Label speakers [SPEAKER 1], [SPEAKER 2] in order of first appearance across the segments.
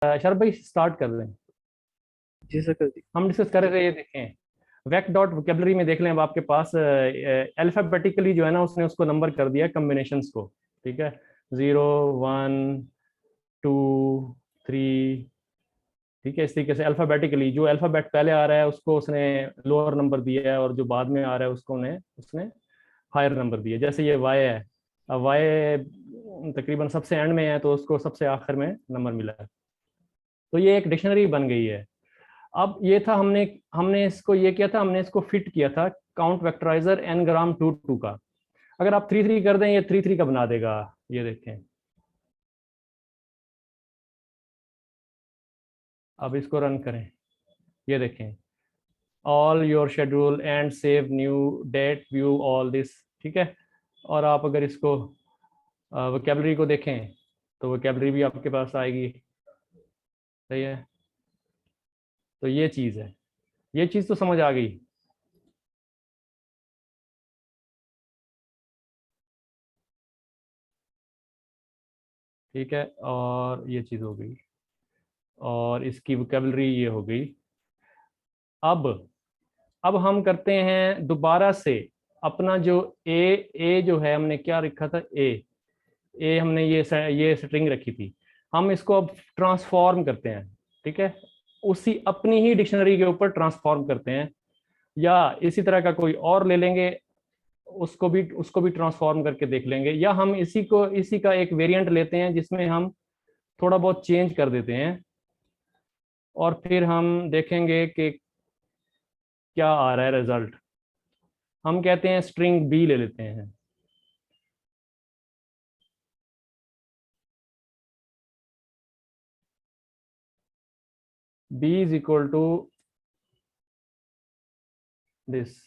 [SPEAKER 1] शरद भाई स्टार्ट कर दें।
[SPEAKER 2] जी सर, कर दी।
[SPEAKER 1] हम डिस्कस कर रहे थे, ये देखें वेक डॉट वोकेबलरी में देख लें। अब आपके पास अल्फाबेटिकली जो है ना, उसने उसको नंबर कर दिया कम्बिनेशंस को। ठीक है, 0 1 2 3। ठीक है, इस तरीके से अल्फाबेटिकली जो अल्फाबेट पहले आ रहा है उसको उसने लोअर नंबर दिया है, और जो बाद में आ रहा है उसको उन्हें उसने हायर नंबर दिया। जैसे ये वाई है, अब वाई तकरीबन सबसे एंड में है तो उसको सबसे आखिर में नंबर मिला है। तो ये एक डिक्शनरी बन गई है। अब ये था, हमने हमने इसको ये किया था, हमने इसको फिट किया था काउंट वेक्टराइजर एन ग्राम 2 का। अगर आप 3 3 कर दें, ये 3 3 का बना देगा। ये देखें, अब इसको रन करें, ये देखें all your schedule and save new date view all this. ठीक है, और आप अगर इसको वोकेबलरी को देखें तो वोकेबलरी भी आपके पास आएगी। सही है, तो ये चीज़ है, ये चीज़ तो समझ आ गई। ठीक है, और ये चीज़ हो गई, और इसकी वोकेबलरी ये हो गई। अब अब हम करते हैं दोबारा से अपना जो ए ए जो है, हमने क्या रखा था, ए हमने ये स्ट्रिंग रखी थी, हम इसको अब ट्रांसफॉर्म करते हैं। ठीक है, उसी अपनी ही डिक्शनरी के ऊपर ट्रांसफॉर्म करते हैं, या इसी तरह का कोई और ले लेंगे, उसको भी ट्रांसफॉर्म करके देख लेंगे, या हम इसी का एक वेरिएंट लेते हैं जिसमें हम थोड़ा बहुत चेंज कर देते हैं, और फिर हम देखेंगे कि क्या आ रहा है रिजल्ट। हम कहते हैं स्ट्रिंग बी ले लेते हैं। B is equal to this.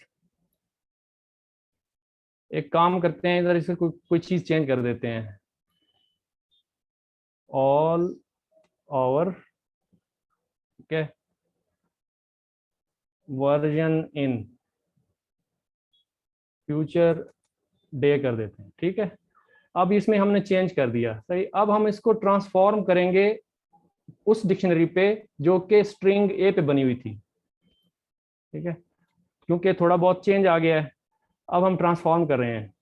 [SPEAKER 1] एक काम करते हैं, इधर इसे कोई चीज चेंज कर देते हैं। ऑल ओवर, ठीक है, वर्जन इन फ्यूचर डे कर देते हैं। ठीक है, अब इसमें हमने चेंज कर दिया। सही, अब हम इसको ट्रांसफॉर्म करेंगे उस डिक्शनरी पे जो कि स्ट्रिंग ए पे बनी हुई थी। ठीक है, क्योंकि थोड़ा बहुत चेंज आ गया है, अब हम ट्रांसफॉर्म कर रहे हैं।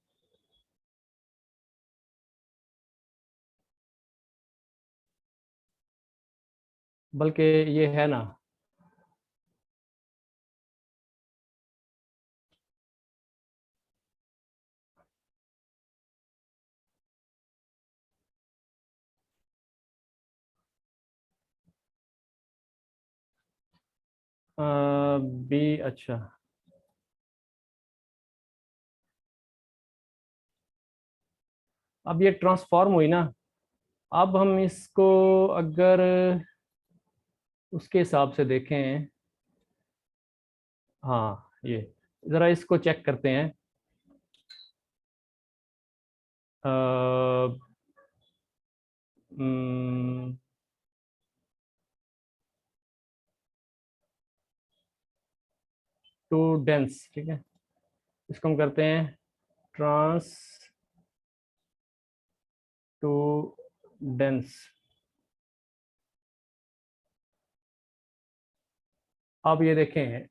[SPEAKER 1] बल्कि ये है ना, बी, अच्छा, अब ये ट्रांसफॉर्म हुई ना। अब हम इसको अगर उसके हिसाब से देखें, हाँ, ये ज़रा इसको चेक करते हैं। 2 डेंस, ठीक है, इसको हम करते हैं ट्रांस टू डेंस। अब ये देखें,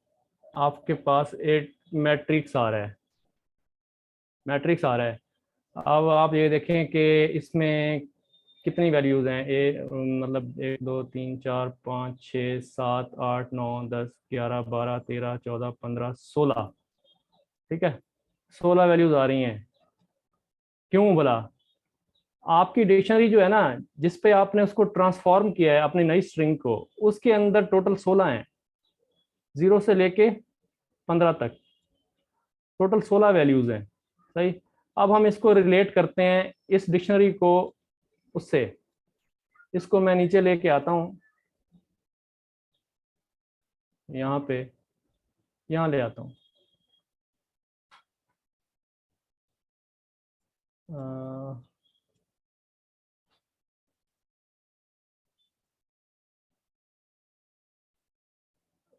[SPEAKER 1] आपके पास एक मैट्रिक्स आ रहा है, मैट्रिक्स आ रहा है। अब आप ये देखें कि इसमें कितनी वैल्यूज़ हैं। मतलब 1 2 3 4 5 6 7 8 9 10 11 12 13 14 15 16। ठीक है, 16 वैल्यूज़ आ रही हैं। क्यों बोला, आपकी डिक्शनरी जो है ना, जिस पे आपने उसको ट्रांसफॉर्म किया है अपनी नई स्ट्रिंग को, उसके अंदर टोटल 16 हैं, 0 से लेके 15 तक टोटल 16 वैल्यूज हैं। सही, अब हम इसको रिलेट करते हैं इस डिक्शनरी को उससे। इसको मैं नीचे लेके आता हूँ, यहाँ पे, यहाँ ले आता हूँ।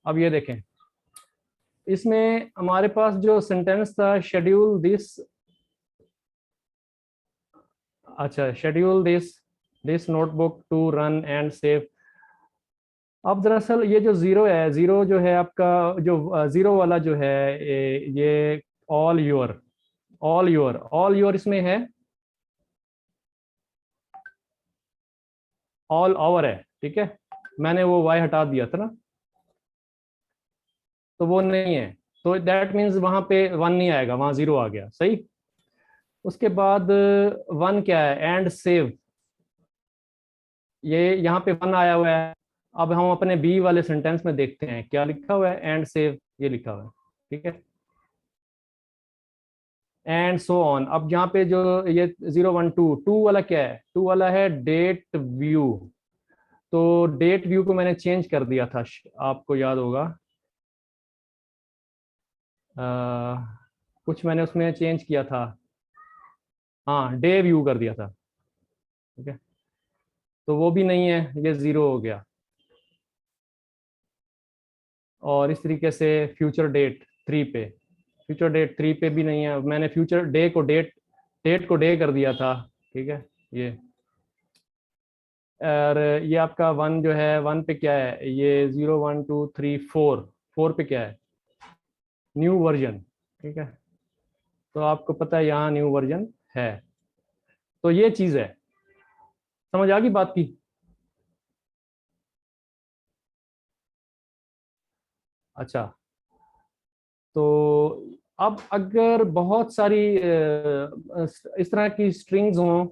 [SPEAKER 1] अब ये देखें, इसमें हमारे पास जो सेंटेंस था, शेड्यूल दिस, अच्छा, schedule this notebook to run and save अब दरअसल ये जो जीरो है, जीरो जो है आपका, जो जीरो वाला जो है, ये all your, all your, all your इसमें है, ऑल ओवर है, ठीक है। मैंने वो वाई हटा दिया था ना, तो वो नहीं है, तो दैट मीन्स वहां पे वन नहीं आएगा, वहां जीरो आ गया, सही। उसके बाद वन क्या है, एंड सेव, ये यहाँ पे वन आया हुआ है। अब हम अपने बी वाले सेंटेंस में देखते हैं क्या लिखा हुआ है, एंड सेव ये लिखा हुआ है, ठीक है। And so on. अब यहाँ पे जो ये 0 1 2, टू वाला क्या है, टू वाला है डेट व्यू। तो डेट व्यू को मैंने चेंज कर दिया था, आपको याद होगा। कुछ मैंने उसमें चेंज किया था, हाँ डे व्यू कर दिया था, ठीक है। तो वो भी नहीं है, ये जीरो हो गया। और इस तरीके से फ्यूचर डेट 3 पे, फ्यूचर डेट 3 पे भी नहीं है, मैंने फ्यूचर डे को डेट, डेट को डे कर दिया था, ठीक है ये। और ये आपका वन जो है, वन पे क्या है, ये 0 1 2 3 4, 4 पे क्या है, न्यू वर्जन, ठीक है। तो आपको पता है यहाँ न्यू वर्जन है। तो ये चीज है, समझ आ गई बात की। अच्छा, तो अब अगर बहुत सारी इस तरह की स्ट्रिंग्स हों,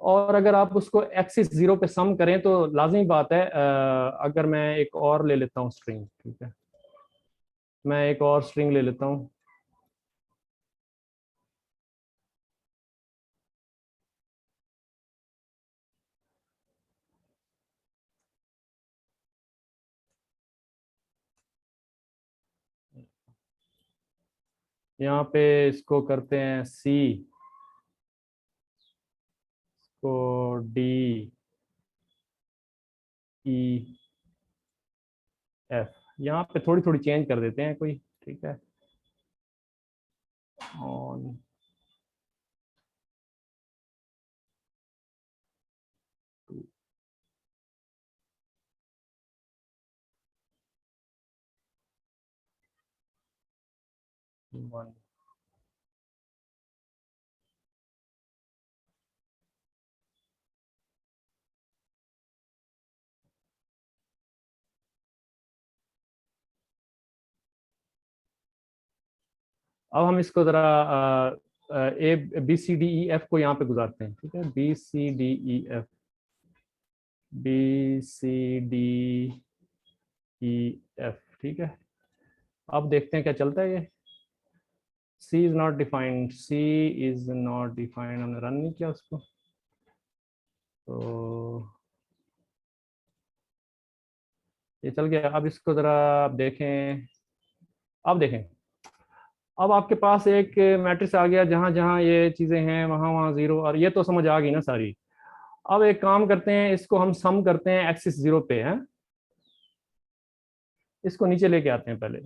[SPEAKER 1] और अगर आप उसको एक्सिस जीरो पे सम करें, तो लाजमी बात है, अगर मैं एक और ले लेता हूँ स्ट्रिंग, ठीक है, मैं एक और स्ट्रिंग ले लेता हूँ। यहाँ पे इसको करते हैं सी, इसको डी ई एफ, यहाँ पे थोड़ी थोड़ी चेंज कर देते हैं कोई, ठीक है। ऑन, 1। अब हम इसको जरा A B C D E F को यहाँ पे गुजारते हैं, ठीक है, B C D E F, B C D E F, ठीक है। अब देखते हैं क्या चलता है ये। C is not defined, C is not defined, हमने रन नहीं किया उसको, तो ये चल गया। अब इसको जरा आप देखें, अब देखें, अब आपके पास एक मैट्रिक्स आ गया, जहां जहां ये चीजें हैं वहां वहां जीरो, और ये तो समझ आ गई ना सारी। अब एक काम करते हैं, इसको हम सम करते हैं एक्सिस जीरो पे है, इसको नीचे लेके आते हैं पहले,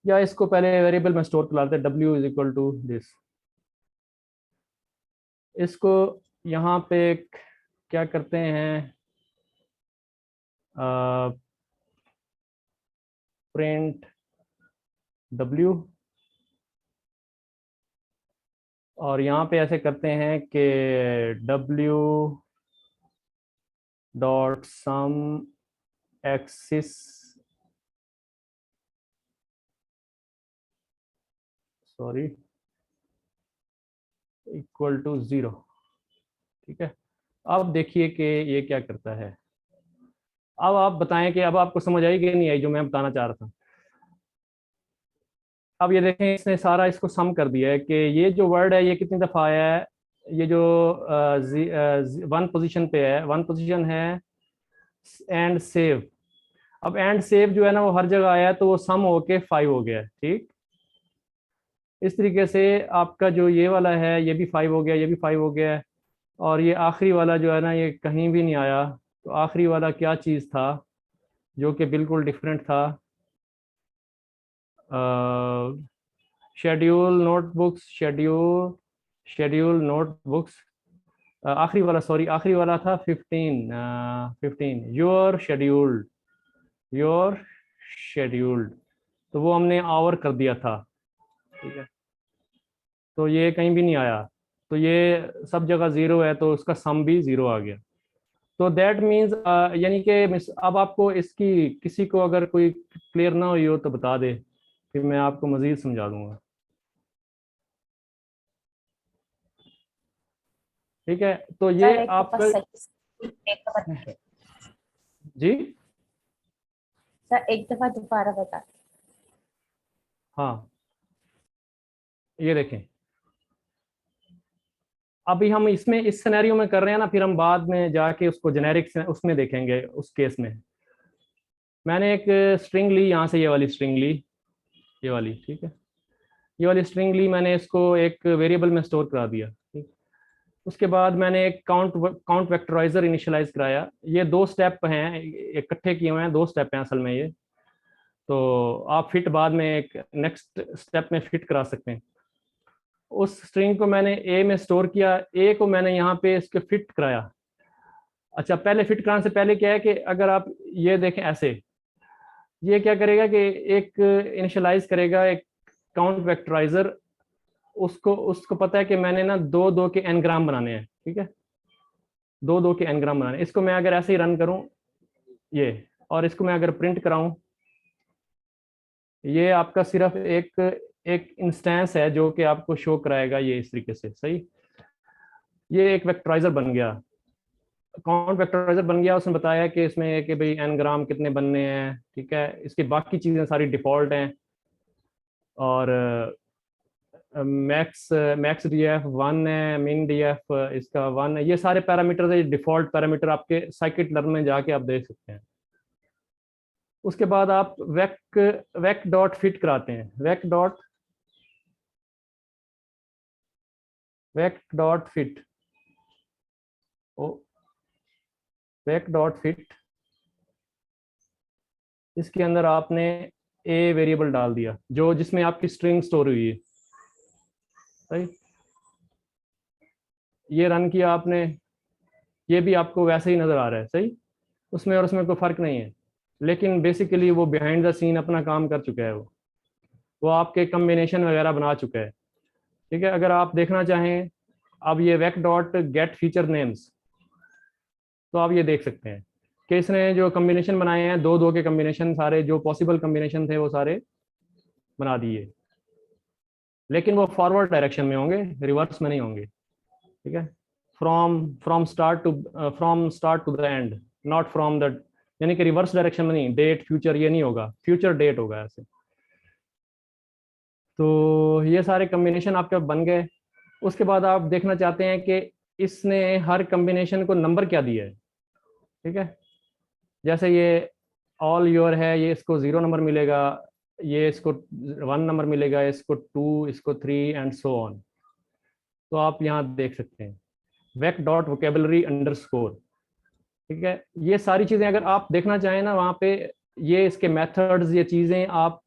[SPEAKER 1] या इसको पहले वेरिएबल में स्टोर कर लाते हैं, W is equal to this. इसको यहाँ पे क्या करते हैं, प्रिंट डब्ल्यू, और यहाँ पे ऐसे करते हैं कि W dot sum axis, sorry, equal to zero, ठीक है। अब देखिए कि ये क्या करता है। अब आप बताएं कि अब आपको समझ आई कि नहीं आई जो मैं बताना चाह रहा था। अब ये देखें, इसने सारा इसको सम कर दिया है कि ये जो वर्ड है ये कितनी दफ़ा आया है, ये जो वन पोजीशन पे है, वन पोजीशन है एंड सेव। अब एंड सेव जो है ना वो हर जगह आया है, तो वो सम होके 5 हो गया है, ठीक। इस तरीके से आपका जो ये वाला है ये भी 5 हो गया, ये भी 5 हो गया है। और ये आखिरी वाला जो है ना ये कहीं भी नहीं आया। तो आखिरी वाला क्या चीज़ था जो कि बिल्कुल डिफरेंट था, शेड्यूल नोटबुक्स, शेड्यूल नोटबुक्स, आखिरी वाला, सॉरी आखिरी वाला था 15, 15 योर शेड्यूल्ड, तो वो हमने आवर कर दिया था, ठीक है। तो ये कहीं भी नहीं आया, तो ये सब जगह ज़ीरो है, तो उसका सम भी ज़ीरो आ गया। तो दैट मीन्स यानी कि अब आपको इसकी किसी को अगर कोई क्लियर ना हुई हो तो बता दे, फिर मैं आपको मज़ीद समझा दूंगा, ठीक है। तो ये
[SPEAKER 3] सर एक दफा
[SPEAKER 1] आपका
[SPEAKER 3] सही, एक दफा,
[SPEAKER 1] जी,
[SPEAKER 3] सर एक दफा दोबारा बता।
[SPEAKER 1] हाँ ये देखें, अभी हम इसमें इस सिनेरियो में कर रहे हैं ना, फिर हम बाद में जाके उसको जेनेरिक उसमें देखेंगे उस केस में। मैंने एक स्ट्रिंग ली यहाँ से, ये वाली स्ट्रिंग ली, ये वाली, ठीक है। ये वाली स्ट्रिंग ली, मैंने इसको एक वेरिएबल में स्टोर करा दिया, ठीक। उसके बाद मैंने एक काउंट वेक्टराइजर इनिशियलाइज कराया। ये दो स्टेप हैं, इकट्ठे किए हुए हैं, दो स्टेप हैं असल में ये। तो आप फिट बाद में एक नेक्स्ट स्टेप में फिट करा सकते हैं। उस स्ट्रिंग को मैंने ए में स्टोर किया, ए को मैंने यहाँ पे इसके फिट कराया। अच्छा, पहले फिट कराने से पहले क्या है कि अगर आप ये देखें ऐसे, ये क्या करेगा कि एक इनिशियलाइज करेगा एक काउंट वेक्टराइजर, उसको उसको पता है कि मैंने ना दो दो के एन ग्राम बनाने हैं, ठीक है। दो दो के एन ग्राम बनाने, इसको मैं अगर ऐसे ही रन करूं ये, और इसको मैं अगर प्रिंट कराऊं, ये आपका सिर्फ एक एक इंस्टेंस है जो कि आपको शो कराएगा ये इस तरीके से, सही। ये एक वेक्टराइजर बन गया, काउंट वेक्टराइजर बन गया। उसने बताया कि इसमें कि भाई एन ग्राम कितने बनने हैं, ठीक है। इसकी बाकी चीज़ें सारी डिफ़ॉल्ट हैं, और मैक्स मैक्स डी एफ 1 है, मिन डी एफ इसका 1 है। ये सारे पैरामीटर है, डिफ़ॉल्ट पैरामीटर आपके साइकिट लर्न में जाके आप देख सकते हैं। उसके बाद आप वेक डॉट फिट कराते हैं, वेक डॉट फिट, ओ वेक डॉट फिट, इसके अंदर आपने ए वेरिएबल डाल दिया जो जिसमें आपकी स्ट्रिंग स्टोर हुई है, सही। ये रन किया आपने, ये भी आपको वैसे ही नज़र आ रहा है, सही। उसमें और उसमें कोई फ़र्क नहीं है, लेकिन बेसिकली वो बिहाइंड द सीन अपना काम कर चुका है। वो आपके कम्बिनेशन वगैरह बना चुका है, ठीक है। अगर आप देखना चाहें अब ये वेक डॉट गेट फीचर नेम्स, तो आप ये देख सकते हैं कि इसने जो कम्बिनेशन बनाए हैं, दो दो के कम्बिनेशन, सारे जो पॉसिबल कम्बिनेशन थे वो सारे बना दिए, लेकिन वो फॉरवर्ड डायरेक्शन में होंगे, रिवर्स में नहीं होंगे, ठीक है। From from start to the end, not from the, यानी कि रिवर्स डायरेक्शन में नहीं, डेट फ्यूचर ये नहीं होगा, फ्यूचर डेट होगा ऐसे। तो ये सारे कम्बिनेशन आपके बन गए। उसके बाद आप देखना चाहते हैं कि इसने हर कम्बिनेशन को नंबर क्या दिया है, ठीक है। जैसे ये ऑल योर है, ये इसको 0 नंबर मिलेगा, ये इसको 1 नंबर मिलेगा, इसको 2, इसको 3 एंड सो ऑन। तो आप यहाँ देख सकते हैं वेक डॉट वोकेबलरी अंडरस्कोर, ठीक है। ये सारी चीज़ें अगर आप देखना चाहें ना वहाँ पे, ये इसके मेथड्स, ये चीज़ें आप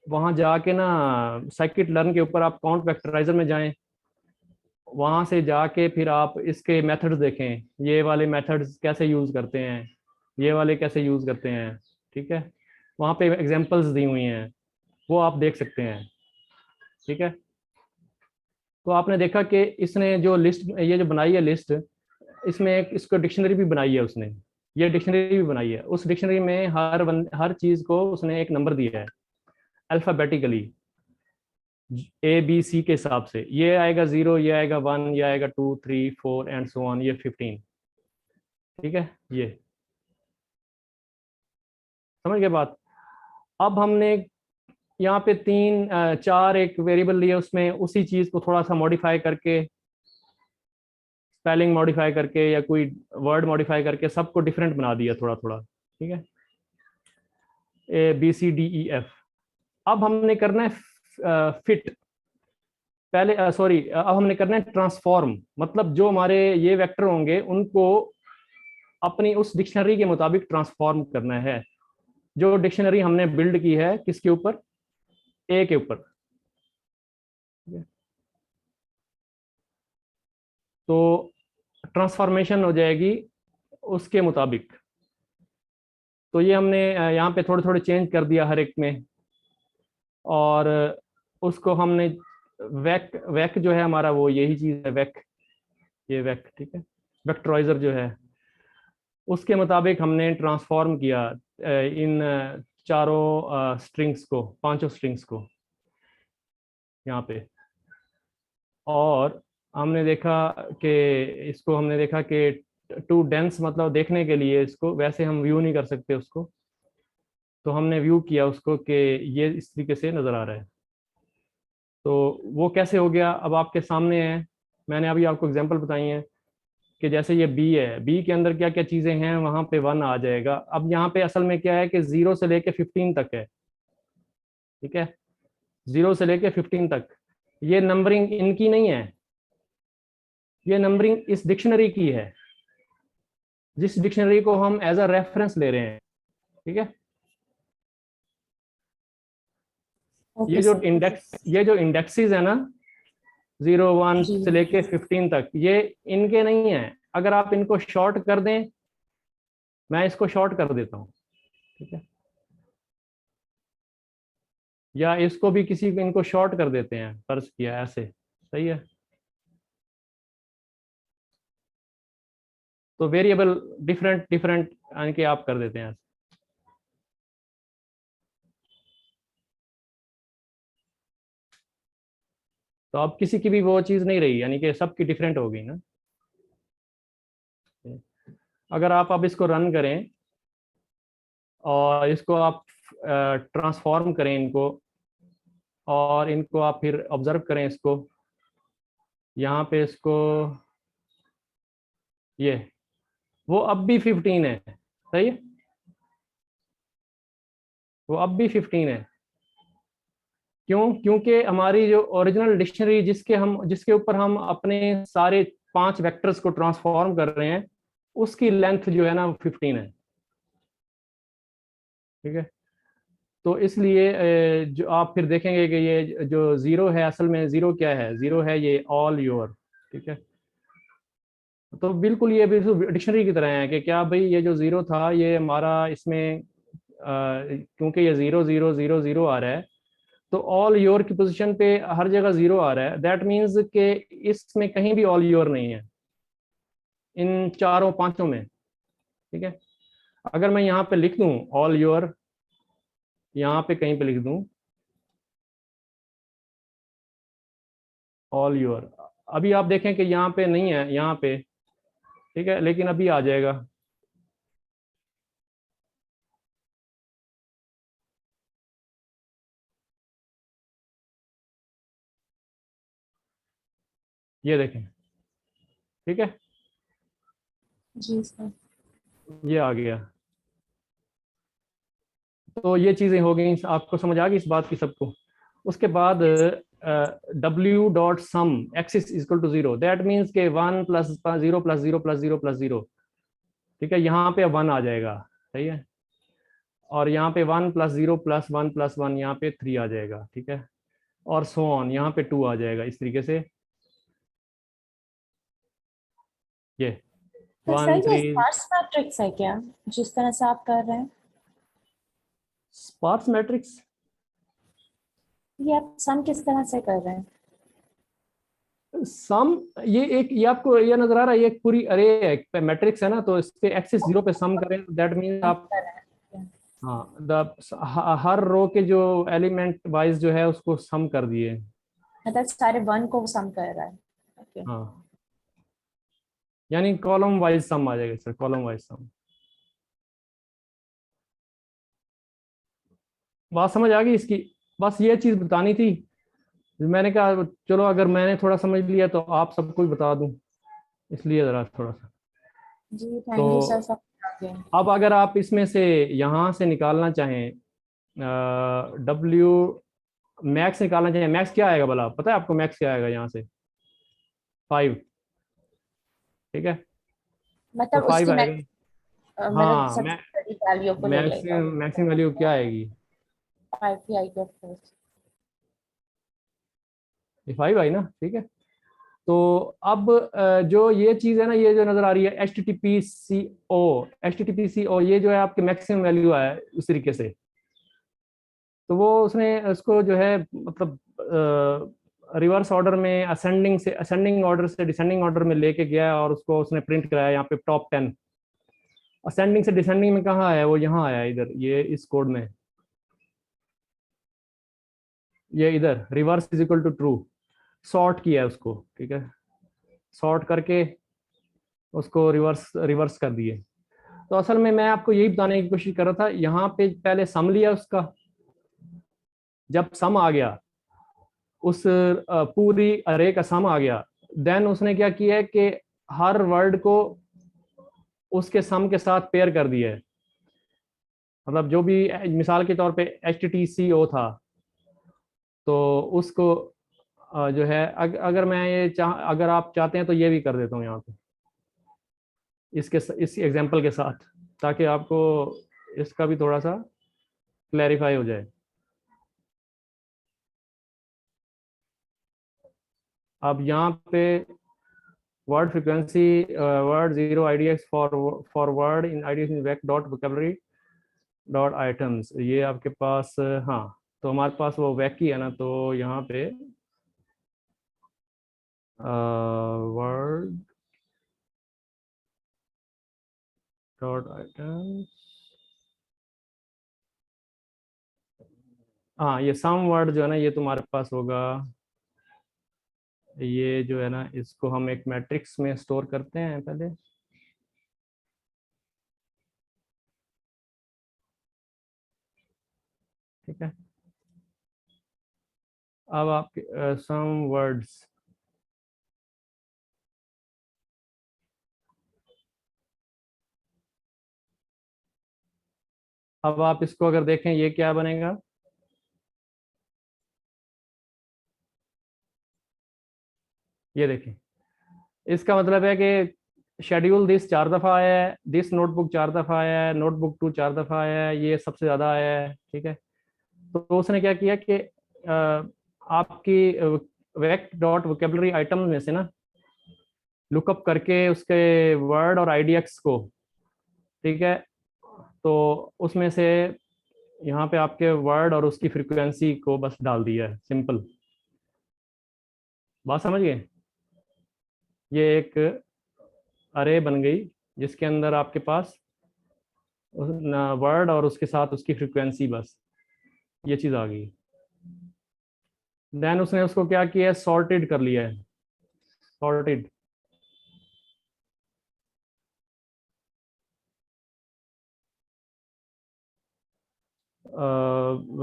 [SPEAKER 1] वहाँ जाके ना साइकिट लर्न के ऊपर आप काउंट वेक्टराइजर में जाएं, वहाँ से जाके फिर आप इसके मेथड्स देखें, ये वाले मेथड्स कैसे यूज़ करते हैं, ये वाले कैसे यूज़ करते हैं, ठीक है। वहाँ पे एग्जांपल्स दी हुई हैं, वो आप देख सकते हैं, ठीक है। तो आपने देखा कि इसने जो लिस्ट ये जो बनाई है लिस्ट, इसमें एक इसको डिक्शनरी भी बनाई है उसने, ये डिक्शनरी भी बनाई है। उस डिक्शनरी में हर चीज़ को उसने एक नंबर दिया है अल्फ़ाबेटिकली, ए बी सी के हिसाब से। ये आएगा 0, ये आएगा 1, ये आएगा 2 3 4 एंड सो ऑन, ये 15, ठीक है। ये समझ गए बात। अब हमने यहाँ पे चार एक वेरिएबल लिए, उसमें उसी चीज़ को थोड़ा सा मॉडिफाई करके, स्पेलिंग मॉडिफाई करके या कोई वर्ड मॉडिफाई करके सबको डिफरेंट बना दिया थोड़ा थोड़ा, ठीक है। A B C D E F. अब हमने करना है फिट, पहले सॉरी अब हमने करना है ट्रांसफॉर्म, मतलब जो हमारे ये वेक्टर होंगे उनको अपनी उस डिक्शनरी के मुताबिक ट्रांसफॉर्म करना है, जो डिक्शनरी हमने बिल्ड की है किसके ऊपर, ए के ऊपर। तो ट्रांसफॉर्मेशन हो जाएगी उसके मुताबिक। तो ये हमने यहाँ पे थोड़े थोड़े चेंज कर दिया हर एक में, और उसको हमने वैक वैक जो है हमारा वो यही चीज़ है वैक, ये वैक, ठीक है, वेक्टराइजर जो है उसके मुताबिक हमने ट्रांसफॉर्म किया इन चारों स्ट्रिंग्स को, पांचों स्ट्रिंग्स को यहाँ पे। और हमने देखा कि इसको हमने देखा कि टू डेंस मतलब देखने के लिए इसको वैसे हम व्यू नहीं कर सकते उसको, तो हमने व्यू किया उसको कि ये इस तरीके से नज़र आ रहा है। तो वो कैसे हो गया अब आपके सामने है, मैंने अभी आपको एग्जांपल बताई हैं कि जैसे ये बी है, बी के अंदर क्या क्या चीज़ें हैं, वहाँ पे 1 आ जाएगा। अब यहाँ पे असल में क्या है कि 0 से लेके 15 तक है, ठीक है, 0 से लेके 15 तक। ये नंबरिंग इनकी नहीं है, ये नंबरिंग इस डिक्शनरी की है, जिस डिक्शनरी को हम एज अ रेफरेंस ले रहे हैं, ठीक है।
[SPEAKER 3] Okay sir.
[SPEAKER 1] ये जो इंडेक्सेस है ना 0 1
[SPEAKER 3] जी
[SPEAKER 1] से लेके 15 तक, ये इनके नहीं है। अगर आप इनको शॉर्ट कर दें, मैं इसको शॉर्ट कर देता हूँ, ठीक है, या इसको भी किसी को इनको शॉर्ट कर देते हैं, फर्ज किया ऐसे, सही है। तो वेरिएबल डिफरेंट डिफरेंट इनके आप कर देते हैं ऐसे। तो अब किसी की भी वो चीज़ नहीं रही, यानी कि सबकी डिफरेंट हो गई ना। अगर आप अब इसको रन करें और इसको आप ट्रांसफॉर्म करें इनको, और इनको आप फिर ऑब्जर्व करें इसको, यहाँ पे इसको, ये वो अब भी 15 है, सही है, वो अब भी 15 है। क्यों? क्योंकि हमारी जो ओरिजिनल डिक्शनरी जिसके ऊपर हम अपने सारे 5 वेक्टर्स को ट्रांसफॉर्म कर रहे हैं, उसकी लेंथ जो है ना 15 है, ठीक है। तो इसलिए जो आप फिर देखेंगे कि ये जो 0 है, असल में 0 क्या है, 0 है ये ऑल योर, ठीक है। तो बिल्कुल ये बिल्कुल डिक्शनरी की तरह है कि क्या भाई ये जो 0 था ये हमारा इसमें क्योंकि ये 0 0 0 0 आ रहा है, तो ऑल योर की पोजीशन पे हर जगह 0 आ रहा है। दैट मीन्स कि इसमें कहीं भी ऑल योर नहीं है, इन चारों पांचों में, ठीक है। अगर मैं यहाँ पे लिख दूं ऑल योर, यहाँ पे कहीं पे लिख दूं ऑल योर, अभी आप देखें कि यहाँ पे नहीं है, यहाँ पे, ठीक है, लेकिन अभी आ जाएगा। ये देखें, ठीक है,
[SPEAKER 3] जी सर।
[SPEAKER 1] ये आ गया। तो ये चीजें हो गई, आपको समझ आ गई इस बात की सबको। उसके बाद w dot sum X is equal to 0, that means K 1 plus 0 plus 0 plus 0 plus 0, ठीक है, यहाँ पे 1 आ जाएगा, सही है। और यहाँ पे 1 प्लस 0 प्लस 1 प्लस 1, यहाँ पे 3 आ जाएगा, ठीक है। और सो ऑन, यहाँ पे 2 आ जाएगा, इस तरीके से ये
[SPEAKER 3] तो
[SPEAKER 1] 1
[SPEAKER 3] सर ये
[SPEAKER 1] 3।
[SPEAKER 3] स्पार्स मैट्रिक्स है क्या, जिस तरह से आप कर रहे हैं?
[SPEAKER 1] स्पार्स मैट्रिक्स,
[SPEAKER 3] ये आप सम किस तरह से कर रहे हैं?
[SPEAKER 1] सम, ये आपको ये नजर आ रहा है, ये एक पूरी अरे है, मैट्रिक्स है ना, तो इस पे एक्सिस 0 पे सम करें, दैट मीन्स आप,
[SPEAKER 3] कर रहे हैं।
[SPEAKER 1] हाँ, हर रो के जो एलिमेंट वाइज जो है उसको सम कर दिए।
[SPEAKER 3] मतलब सारे वन को सम कर रहा है। ओके।
[SPEAKER 1] हाँ, यानी कॉलम वाइज सम आ जाएगा सर, कॉलम वाइज सम। बात समझ आ गई इसकी? बस ये चीज बतानी थी, मैंने कहा चलो अगर मैंने थोड़ा समझ लिया तो आप सबको ही बता दूं, इसलिए जरा थोड़ा सा।
[SPEAKER 3] जी थैंक यू सर,
[SPEAKER 1] तो
[SPEAKER 3] सब आ गए।
[SPEAKER 1] अब अगर आप इसमें से यहाँ से निकालना चाहें डब्ल्यू मैक्स निकालना चाहें, मैक्स क्या आएगा भला, पता है आपको मैक्स क्या आएगा यहाँ से? 5, ठीक है, तो
[SPEAKER 3] मतलब
[SPEAKER 1] 5
[SPEAKER 3] उसकी
[SPEAKER 1] आएगा।
[SPEAKER 3] मतलब
[SPEAKER 1] हाँ,
[SPEAKER 3] सबसे बड़ी वैल्यू को ले लेगा।
[SPEAKER 1] मैक्सिमम मैक्सिमम वैल्यू क्या आएगी?
[SPEAKER 3] 5 की आएगी ऑफ कोर्स।
[SPEAKER 1] ये 5 आई ना, ठीक है। तो अब जो ये चीज़ है ना, ये जो नज़र आ रही है H T T P C O, ये जो है आपके मैक्सिमम वैल्यू है उस तरीके से। तो वो उसने उसको जो है मतलब रिवर्स ऑर्डर में असेंडिंग ऑर्डर से डिसेंडिंग ऑर्डर में लेके गया और उसको उसने प्रिंट कराया यहाँ पे टॉप 10। असेंडिंग से डिसेंडिंग में कहाँ आया, वो यहाँ आया इधर, ये इस कोड में, ये इधर reverse is equal to true, sort किया है उसको, ठीक है, सॉर्ट करके उसको रिवर्स रिवर्स कर दिए। तो असल में मैं आपको यही बताने की कोशिश कर रहा था, यहाँ पे पहले सम लिया उसका, जब सम आ गया, उस पूरी अरे का सम आ गया, देन उसने क्या किया है कि हर वर्ड को उसके सम के साथ पेयर कर दिया है। मतलब जो भी मिसाल के तौर पे HTTCO था, तो उसको जो है अगर मैं ये अगर आप चाहते हैं तो ये भी कर देता हूँ यहाँ पे इस एग्जांपल के साथ, ताकि आपको इसका भी थोड़ा सा क्लैरिफाई हो जाए। अब यहाँ पे word frequency, word zero IDX for word in IDX in wake dot vocabulary dot items, ये आपके पास हाँ, तो हमारे पास वो वेक ही है ना, तो यहाँ पे वर्ड डॉट आइटम्स, हाँ ये सम वर्ड जो है ना, ये तुम्हारे पास होगा, ये जो है ना, इसको हम एक मैट्रिक्स में स्टोर करते हैं पहले, ठीक है। अब आपके सम वर्ड्स, अब आप इसको अगर देखें, ये क्या बनेगा, ये देखें, इसका मतलब है कि शेड्यूल दिस 4 दफ़ा आया है, दिस नोटबुक 4 दफ़ा आया है, नोटबुक 2 4 दफ़ा आया है, ये सबसे ज़्यादा आया है, ठीक है। तो उसने क्या किया कि आपकी वेक डॉट वोकेबलरी आइटम में से ना लुकअप करके उसके वर्ड और IDX को, ठीक है, तो उसमें से यहाँ पे आपके वर्ड और उसकी फ्रीक्वेंसी को बस डाल दिया है, सिंपल। बात समझ गए? ये एक अरे बन गई जिसके अंदर आपके पास वर्ड और उसके साथ उसकी फ्रीक्वेंसी, बस ये चीज़ आ गई। देन उसने उसको क्या किया है, सॉर्टेड कर लिया है, सॉर्टेड।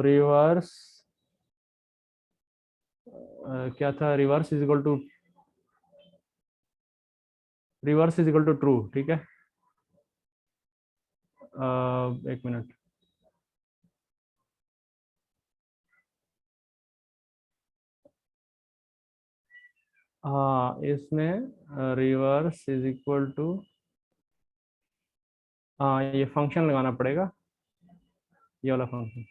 [SPEAKER 1] रिवर्स क्या था, reverse is equal to true, ठीक है। एक मिनट, हाँ इसमें रिवर्स इज इक्वल टू, हाँ ये फंक्शन लगाना पड़ेगा, ये वाला फंक्शन।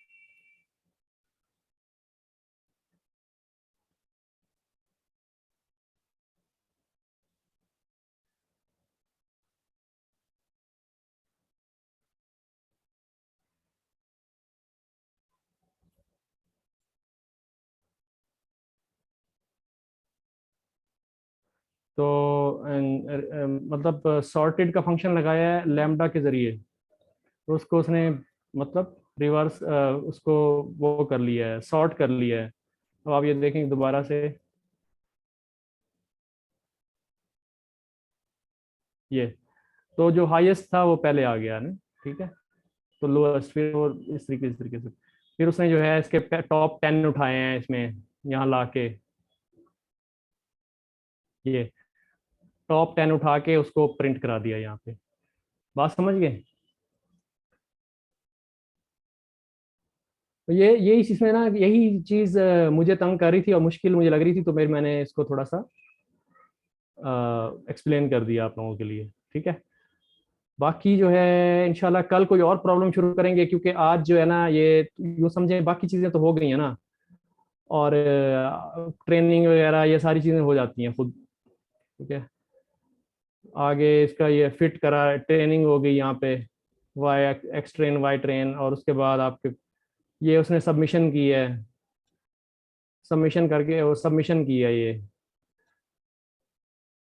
[SPEAKER 1] तो मतलब सॉर्टेड का फंक्शन लगाया है लैम्डा के जरिए, तो उसको उसने मतलब रिवर्स उसको वो कर लिया है, सॉर्ट कर लिया है। अब आप ये देखेंगे दोबारा से, ये तो जो हाईएस्ट था वो पहले आ गया है ना, ठीक है, तो लोएस्ट, फिर वो इस तरीके से फिर उसने जो है इसके टॉप 10 उठाए हैं इसमें, यहाँ ला के ये टॉप 10 उठा के उसको प्रिंट करा दिया यहाँ पे। बात समझ गए? तो ये यही इसमें ना, यही चीज़ मुझे तंग कर रही थी और मुश्किल मुझे लग रही थी, तो मैंने इसको थोड़ा सा एक्सप्लेन कर दिया आप लोगों के लिए, ठीक है। बाकी जो है इंशाल्लाह कल कोई और प्रॉब्लम शुरू करेंगे, क्योंकि आज जो है ना, ये यूँ समझें बाकी चीज़ें तो हो गई हैं ना, और ट्रेनिंग वगैरह ये सारी चीज़ें हो जाती हैं खुद, ठीक है, आगे इसका ये फिट करा, ट्रेनिंग हो गई यहाँ पे, Y X train Y train, और उसके बाद आपके ये उसने सबमिशन की है, सबमिशन करके वो सबमिशन की है ये।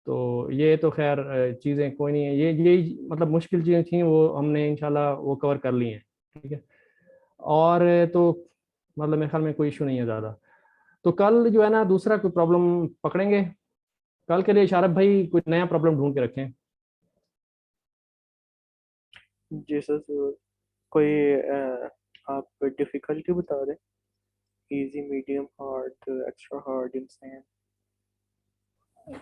[SPEAKER 1] तो ये तो खैर चीज़ें कोई नहीं है, ये मतलब मुश्किल चीज़ें थी, वो हमने इंशाल्लाह वो कवर कर ली हैं। ठीक है, और तो मतलब मेरे ख्याल में कोई इशू नहीं है ज़्यादा। तो कल जो है ना दूसरा कोई प्रॉब्लम पकड़ेंगे, कल के लिए शारफ भाई कुछ नया प्रॉब्लम ढूंढ के रखें।
[SPEAKER 2] जी सर, कोई आप डिफिकल्टी बता दें, easy, medium, hard, extra hard, इंसान।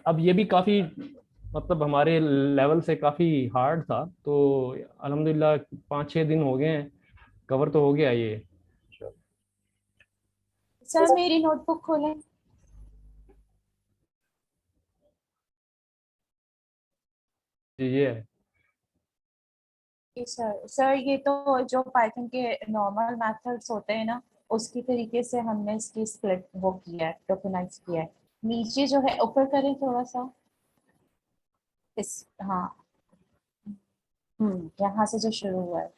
[SPEAKER 1] अब ये भी काफ़ी मतलब हमारे लेवल से काफ़ी हार्ड था, तो अल्हम्दुलिल्लाह 5-6 दिन हो गए हैं, कवर तो हो गया ये।
[SPEAKER 3] सर मेरी नोटबुक खोलें।
[SPEAKER 1] ये है।
[SPEAKER 3] सर ये तो जो पाइथन के नॉर्मल मेथड्स होते हैं ना, उसकी तरीके से हमने इसकी स्प्लिट वो किया है, टोकनाइज किया है। नीचे जो है ऊपर करें थोड़ा सा, इस, हाँ, यहाँ से जो शुरू हुआ है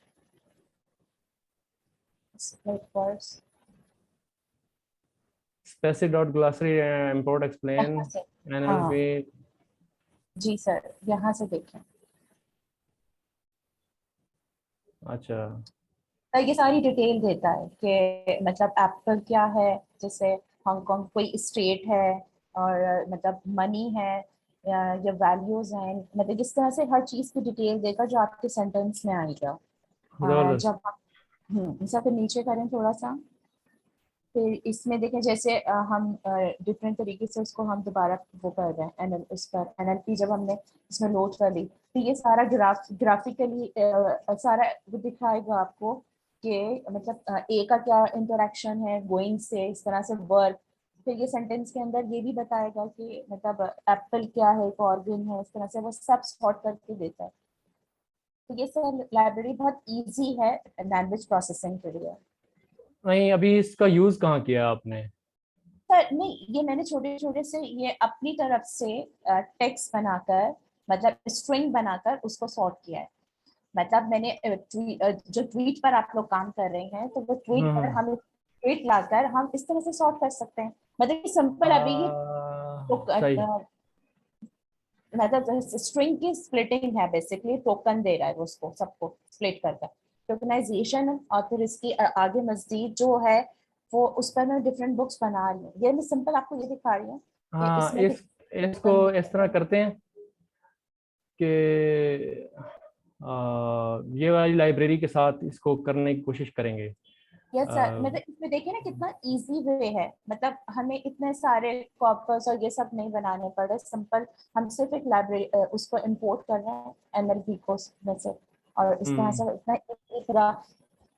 [SPEAKER 3] split words,
[SPEAKER 1] specific dot glossary import explain
[SPEAKER 3] यहाँ से,
[SPEAKER 1] एनएलपी।
[SPEAKER 3] हाँ जी सर, यहाँ से देखें।
[SPEAKER 1] अच्छा।
[SPEAKER 3] तो ये सारी डिटेल देता है कि मतलब एप्पल क्या है, जैसे हांगकांग कोई स्टेट है, और मतलब मनी है, या वैल्यूज हैं, मतलब जिस तरह से हर चीज़ की डिटेल देकर जो आपके सेंटेंस में आएगा।
[SPEAKER 1] जबरदस्त।
[SPEAKER 3] जब आप इसे फिर नीचे करें थोड़ा सा, फिर इसमें देखें जैसे हम डिफरेंट तरीके से उसको हम दोबारा वो कर रहे हैं, एनएल उस पर एनएलपी जब हमने इसमें लोड कर ली, तो ये सारा ग्राफिकली सारा वो दिखाएगा आपको कि मतलब ए का क्या इंटरेक्शन है गोइंग से, इस तरह से वर्क। फिर ये सेंटेंस के अंदर ये भी बताएगा कि मतलब एप्पल क्या है, एक ऑर्गन है, इस तरह से वो सब सॉर्ट करके देता है। तो ये सब लाइब्रेरी बहुत इजी है लैंग्वेज प्रोसेसिंग के लिए।
[SPEAKER 1] नहीं, अभी इसका यूज कहाँ किया आपने?
[SPEAKER 3] सर नहीं, ये मैंने छोटे छोटे से ये अपनी तरफ से टेक्स्ट बनाकर, मतलब स्ट्रिंग बनाकर उसको सॉर्ट किया है। मतलब मैंने जो ट्वीट पर आप लोग काम कर रहे हैं, तो वो ट्वीट पर
[SPEAKER 1] हम्म।
[SPEAKER 3] हम ट्वीट लाकर हम इस तरह से सॉर्ट कर सकते हैं। मतलब सिंपल अभी ये तो,
[SPEAKER 1] सही।
[SPEAKER 3] मतलब स्ट्रिंग की स्प्लिटिंग है, बेसिकली टोकन दे रहा है वो उसको सबको स्प्लिट कर टोकनाइजेशन। और फिर इसकी आगे मजीद जो है वो उस पर मैं डिफरेंट बुक्स बना रही हूँ। ये मैं सिंपल आपको ये दिखा रही हूँ कि
[SPEAKER 1] हाँ,
[SPEAKER 3] इसमें
[SPEAKER 1] इस इसको इस तरह करते हैं कि ये वाली लाइब्रेरी के साथ इसको करने की कोशिश करेंगे।
[SPEAKER 3] यस सर,
[SPEAKER 1] आ,
[SPEAKER 3] मतलब इसमें देखिए ना कितना इजी वे है, मतलब हमें इतने सारे कॉर्पस और ये सब नहीं बनाने पड़ रहे, सिंपल हम सिर्फ एक लाइब्रेरी उसको इंपोर्ट कर रहे हैं एनएलपी को में से, और इस तरह
[SPEAKER 1] हम्म।
[SPEAKER 3] से इतना इजी पूरा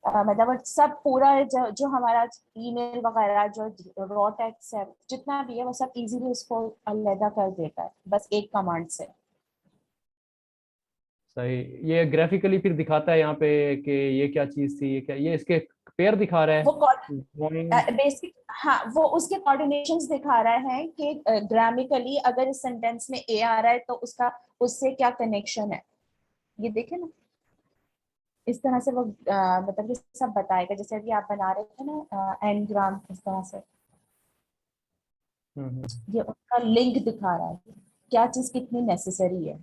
[SPEAKER 3] मतलब वो सब पूरा जो हमारा ईमेल वगैरह जो रॉ टेक्स्ट है जितना भी है वो सब इजीली उसको अलग कर देता है बस एक कमांड से।
[SPEAKER 1] सही, ये ग्राफिकली फिर दिखाता है यहाँ पे कि ये क्या चीज थी, ये क्या, ये इसके पेयर दिखा रहा
[SPEAKER 3] वो
[SPEAKER 1] है ड्राइंग।
[SPEAKER 3] बेसिक, हाँ वो उसके कोऑर्डिनेशंस दिखा रहा है कि ग्रामिकली अगर इस सेंटेंस में ए आ रहा है तो उसका उससे क्या कनेक्शन है। ये देखे ना, इस तरह से वो मतलब ये सब बताएगा, जैसे अभी आप बना रहे थे ना एन ग्राम, इस तरह से
[SPEAKER 1] हम्म।
[SPEAKER 3] ये उसका लिंक दिखा रहा है क्या चीज कितनी नेसेसरी है।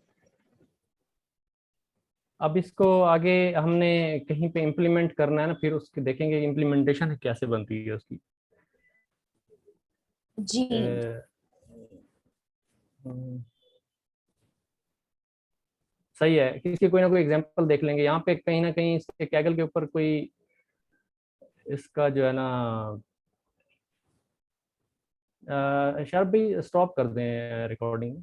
[SPEAKER 1] अब इसको आगे हमने कहीं पे इम्प्लीमेंट करना है ना, फिर उसके देखेंगे इम्प्लीमेंटेशन कैसे बनती है उसकी।
[SPEAKER 3] जी
[SPEAKER 1] अ, हम्म, सही है कि इसके कोई ना कोई एग्जांपल देख लेंगे यहाँ पे, कहीं ना कहीं इसके कैगल के ऊपर कोई इसका जो है ना। शायद भी स्टॉप कर दें रिकॉर्डिंग।